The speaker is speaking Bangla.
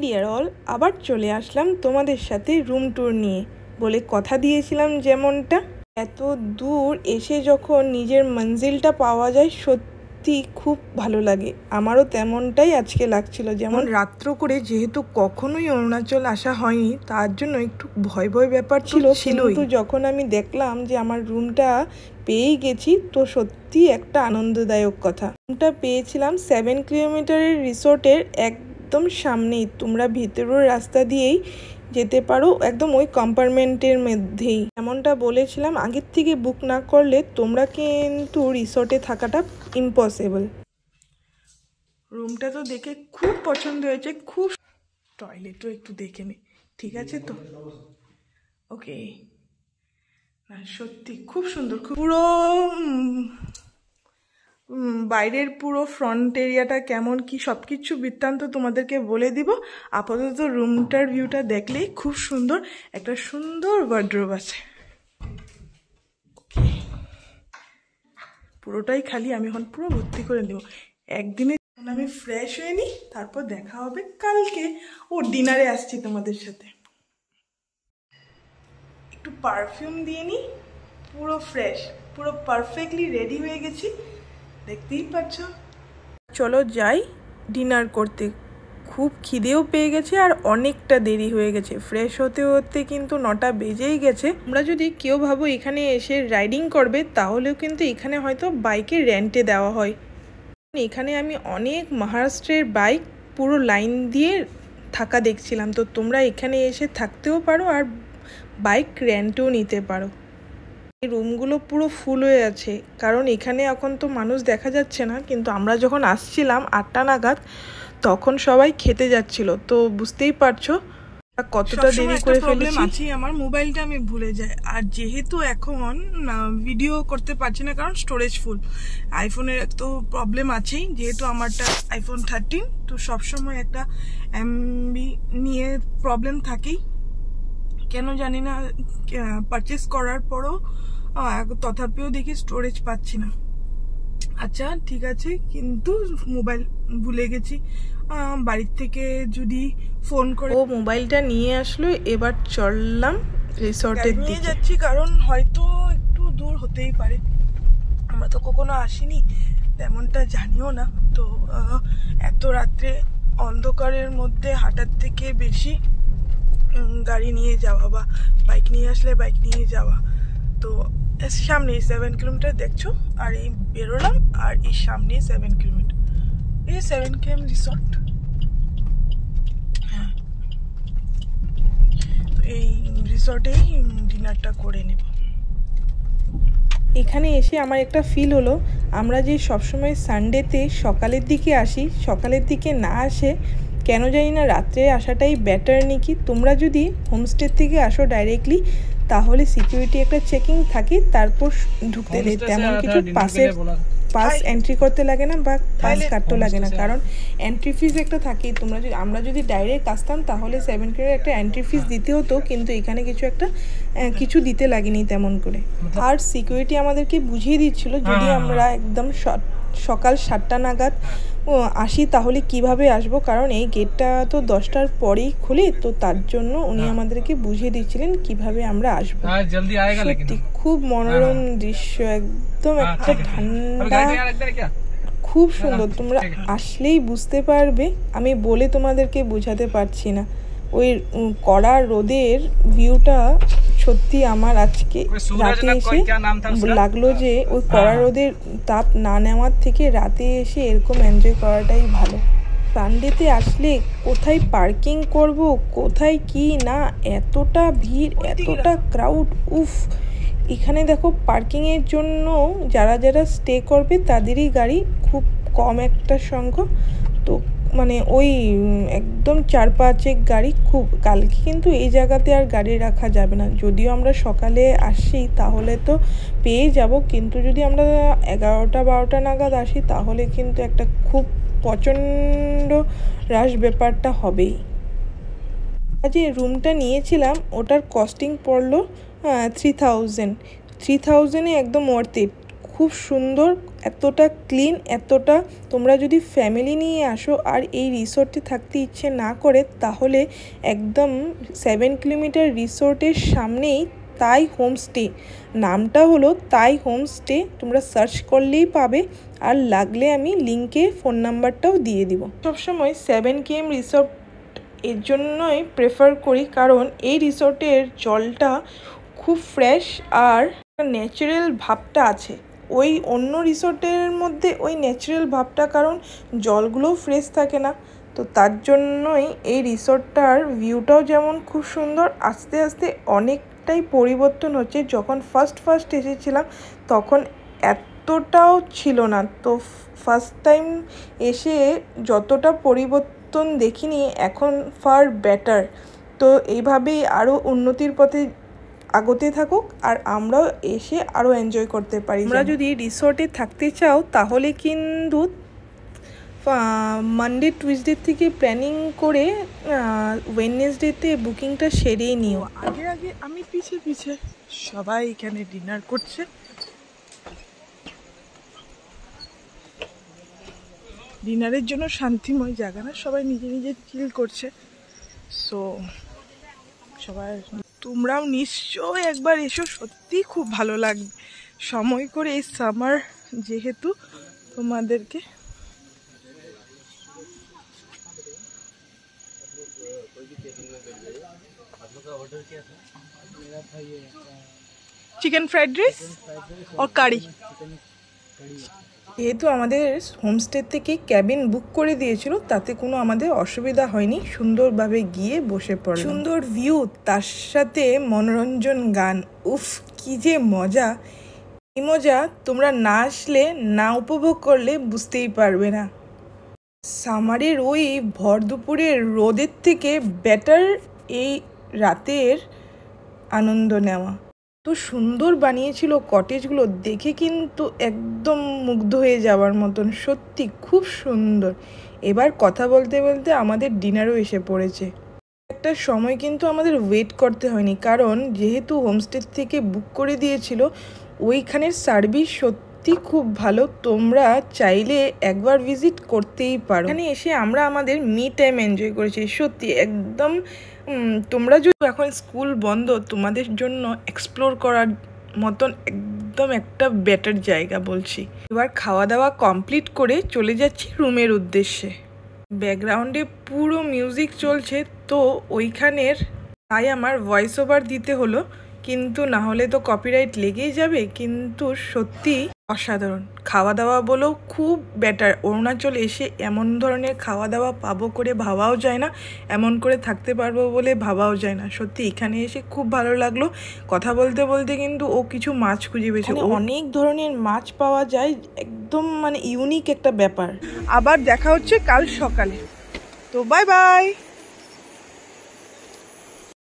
ডিয়ার অল, আবার চলে আসলাম তোমাদের সাথে রুম ট্যুর নিয়ে। বলে কথা দিয়েছিলাম যেমনটা, এত দূর এসে যখন নিজের মঞ্জিলটা পাওয়া যায় সত্যি খুব ভালো লাগে। আমারও তেমনটাই আজকে লাগছিল। যেমন রাত্র করে, যেহেতু কখনোই অরুণাচল আসা হয়নি, তার জন্য একটু ভয় ভয় ব্যাপার ছিল। কিন্তু যখন আমি দেখলাম যে আমার রুমটা পেয়েই গেছি, তো সত্যি একটা আনন্দদায়ক কথা। রুমটা পেয়েছিলাম 7 কিলোমিটারের রিসোর্টের একদম সামনেই। তোমরা ভিতরের রাস্তা দিয়েই যেতে পারো, একদম ওই কম্পার্টমেন্টের মধ্যেই। এমনটা বলেছিলাম, আগের থেকে বুক না করলে তোমরা কিন্তু রিসোর্টে থাকাটা ইম্পসিবল। রুমটা তো দেখে খুব পছন্দ হয়েছে, খুব। টয়লেটও একটু দেখে নে, ঠিক আছে তো? ওকে, সত্যি খুব সুন্দর। পুরো বাইরের পুরো ফ্রন্ট এরিয়াটা কেমন কি সব কিছু বৃত্তান্ত তোমাদেরকে বলে দিব। আপাতত রুমটার ভিউটা দেখলেই খুব সুন্দর। একটা সুন্দর ওয়ার্ড্রোব আছে, পুরোটাই খালি। আমি এখন পুরো ভর্তি করে দেবো একদিনে। আমি ফ্রেশ হয়ে নিই, তারপর দেখা হবে কালকে। ডিনারে আসছি তোমাদের সাথে। একটু পারফিউম দিয়ে নিই, পুরো ফ্রেশ, পুরো পারফেক্টলি রেডি হয়ে গেছি, দেখতেই পাচ্ছ। চলো যাই ডিনার করতে। খুব খিদেও পেয়ে গেছে আর অনেকটা দেরি হয়ে গেছে। ফ্রেশ হতে হতে কিন্তু 9টা বেজেই গেছে। তোমরা যদি কেউ ভাবো এখানে এসে রাইডিং করবে, তাহলেও কিন্তু এখানে হয়তো বাইকে রেন্টে দেওয়া হয়। এখানে আমি অনেক মহারাষ্ট্রের বাইক পুরো লাইন দিয়ে থাকা দেখছিলাম। তো তোমরা এখানে এসে থাকতেও পারো আর বাইক রেন্টেও নিতে পারো। এই রুমগুলো পুরো ফুল হয়ে আছে, কারণ এখানে এখন তো মানুষ দেখা যাচ্ছে না। কিন্তু আমরা যখন আসছিলাম 8টা নাগাদ, তখন সবাই খেতে যাচ্ছিল। তো বুঝতেই পারছো কতটা দেরি করে ফেলেছি। আমার মোবাইলটা আমি ভুলে যাই, আর যেহেতু এখন ভিডিও করতে পারছি না কারণ স্টোরেজ ফুল। আইফোনের তো প্রবলেম আছেই, যেহেতু আমারটা আইফোন 13, তো সবসময় একটা এমবি নিয়ে প্রবলেম থাকেই। কেন জানি না, পারচেস করার পরও তথাপিও দেখি স্টোরেজ পাচ্ছি না। আচ্ছা ঠিক আছে, কিন্তু মোবাইল ভুলে গেছি। বাড়ির থেকে যদি ফোন করে মোবাইলটা নিয়ে আসলো। এবার চললাম রিসর্টের দিকে। নিয়ে যাচ্ছি কারণ হয়তো একটু দূর হতেই পারে। আমরা তো কখনো আসিনি, তেমনটা জানিও না। তো এত রাত্রে অন্ধকারের মধ্যে হাঁটার থেকে বেশি গাড়ি নিয়ে যাওয়া বা বাইক নিয়ে আসলে বাইক নিয়ে যাওয়া। তো সামনে 7 কিলোমিটার দেখছো, আর এই বেরোলাম, আর এই সামনে 7 কিলোমিটার। এই 7 KM রিসর্ট। হ্যাঁ, তো এই রিসর্টেই ডিনারটা করে নেব। এখানে এসে আমার একটা ফিল হলো, আমরা যে সবসময় সানডেতে সকালের দিকে আসি, সকালের দিকে না আসে কেন জানি না, রাত্রে আসাটাই বেটার নাকি। তোমরা যদি হোমস্টে থেকে আসো ডাইরেক্টলি, তাহলে সিকিউরিটি একটা চেকিং থাকে, তারপর ঢুকতে দেয়। তেমন কিছু পাস এন্ট্রি করতে লাগে না বা পাস কাটতে লাগে না, কারণ এন্ট্রি ফিজ একটা থাকেই। আমরা যদি ডাইরেক্ট আসতাম তাহলে 7 করে একটা এন্ট্রি ফিজ দিতে হতো, কিন্তু এখানে কিছু দিতে লাগেনি তেমন করে। আর সিকিউরিটি আমাদেরকে বুঝিয়ে দিচ্ছিল, যদি আমরা একদম সকাল 7টা নাগাদ আসি তাহলে কিভাবে আসবো, কারণ এই গেটটা তো 10টার পরেই খুলে। তো তার জন্য উনি আমাদেরকে বুঝিয়ে দিচ্ছিলেন কিভাবে আমরা আসবো। সত্যি খুব মনোরম দৃশ্য, একদম একটা ঠান্ডা, খুব সুন্দর। তোমরা আসলেই বুঝতে পারবে, আমি বলে তোমাদেরকে বোঝাতে পারছি না। ওই কড়া রোদের ভিউটা সত্যি আমার আজকে রাতে এসে লাগলো যে ওই কড়া রোদের তাপ না নেওয়ার থেকে রাতে এসে এরকম এনজয় করাটাই ভালো। সানডেতে আসলে কোথায় পার্কিং করব, কোথায় কি না, এতটা ভিড়, এতটা ক্রাউড, উফ। এখানে দেখো পার্কিংয়ের জন্য যারা স্টে করবে তাদেরই গাড়ি, খুব কম একটা সংখ্যা। তো মানে ওই একদম 4-5 গাড়ি খুব। কালকে কিন্তু এই জায়গাতে আর গাড়ি রাখা যাবে না। যদিও আমরা সকালে আসি তাহলে তো পেয়ে যাব, কিন্তু যদি আমরা 11টা-12টা নাগাদ আসি তাহলে কিন্তু একটা খুব প্রচণ্ড রাশ ব্যাপারটা হবেই। যে রুমটা নিয়েছিলাম ওটার কস্টিং পড়লো 3000। 3000-এ একদম ওয়ার্থ ইট। খুব সুন্দর, এতটা ক্লিন, এতটা তোমরা যদি ফ্যামিলি নিয়ে আসো আর এই রিসোর্টে থাকতে ইচ্ছে না করে তাহলে একদম 7 কিলোমিটার রিসোর্টের সামনেই তাই হোমস্টে, নামটা হলো তাই হোমস্টে, তোমরা সার্চ করলেই পাবে। আর লাগলে আমি লিঙ্কে ফোন নাম্বারটাও দিয়ে দিব। সবসময় 7KM রিসোর্ট এর জন্যই প্রেফার করি, কারণ এই রিসোর্টের জলটা খুব ফ্রেশ আর ন্যাচারাল ভাবটা আছে। ওই অন্য রিসোর্টের মধ্যে ওই ন্যাচারাল ভাবটা, কারণ জলগুলো ফ্রেশ থাকে না, তো তার জন্যই এই রিসোর্টটার ভিউটাও যেমন খুব সুন্দর। আস্তে আস্তে অনেকটাই পরিবর্তন হচ্ছে। যখন ফার্স্ট এসেছিলাম তখন এতটাও ছিল না, তো ফার্স্ট টাইম এসে যতটা পরিবর্তন দেখিনি এখন ফার বেটার। তো এইভাবেই আরও উন্নতির পথে আগতে থাকুক আর আমরাও এসে আরও এনজয় করতে পারি। তোমরা যদি রিসোর্টে থাকতে চাও তাহলে কিন্তু মানডে টুইসডে থেকে প্ল্যানিং করে ওয়েডনেসডেতে বুকিংটা সেরেই নিও। আগে আমি পিছে সবাই এখানে ডিনার করছে। ডিনারের জন্য শান্তিময় জায়গা না, সবাই নিজে চিল করছে। সো সবাই তোমরাও নিশ্চয় একবার এসো, সত্যি খুব ভালো লাগবে সময় করে, এই সামার যেহেতু তোমাদেরকে। চিকেন ফ্রাইড রাইস और কারি। যেহেতু আমাদের হোমস্টে থেকে ক্যাবিন বুক করে দিয়েছিল তাতে কোনো আমাদের অসুবিধা হয়নি, সুন্দরভাবে গিয়ে বসে পড়ল। সুন্দর ভিউ, তার সাথে মনোরঞ্জন গান, উফ কি যে মজা! এই মজা তোমরা না আসলে, না উপভোগ করলে বুঝতেই পারবে না। সামারের ওই ভর দুপুরের রোদের থেকে বেটার এই রাতের আনন্দ নেওয়া। তো সুন্দর বানিয়েছিল কটেজগুলো, দেখে কিন্তু একদম মুগ্ধ হয়ে যাওয়ার মতন, সত্যি খুব সুন্দর। এবার কথা বলতে বলতে আমাদের ডিনারও এসে পড়েছে। একটা সময় কিন্তু আমাদের ওয়েট করতে হয়নি, কারণ যেহেতু হোমস্টে থেকে বুক করে দিয়েছিল ওইখানের সার্ভিস সত্যি খুব ভালো। তোমরা চাইলে একবার ভিজিট করতেই পারো। এখানে এসে আমরা আমাদের মি টাইম এনজয় করেছি, সত্যি একদম। তোমরা যদি এখন স্কুল বন্ধ, তোমাদের জন্য এক্সপ্লোর করার মতন একদম একটা বেটার জায়গা বলছি। এবার খাওয়া দাওয়া কমপ্লিট করে চলে যাচ্ছি রুমের উদ্দেশ্যে। ব্যাকগ্রাউন্ডে পুরো মিউজিক চলছে, তো ওইখানের তাই আমার ভয়েস ওভার দিতে হলো, কিন্তু না হলে তো কপিরাইট লেগেই যাবে। কিন্তু সত্যি অসাধারণ খাওয়া দাওয়া বলেও খুব বেটার। অরুণাচল এসে এমন ধরনের খাওয়া দাওয়া পাবো করে ভাবাও যায় না, এমন করে থাকতে পারবো বলে ভাবাও যায় না। সত্যি এখানে এসে খুব ভালো লাগলো। কথা বলতে বলতে কিন্তু ও কিছু মাছ খুঁজে পেয়েছে, অনেক ধরনের মাছ পাওয়া যায়, একদম মানে ইউনিক একটা ব্যাপার। আবার দেখা হচ্ছে কাল সকালে, তো বাই বাই।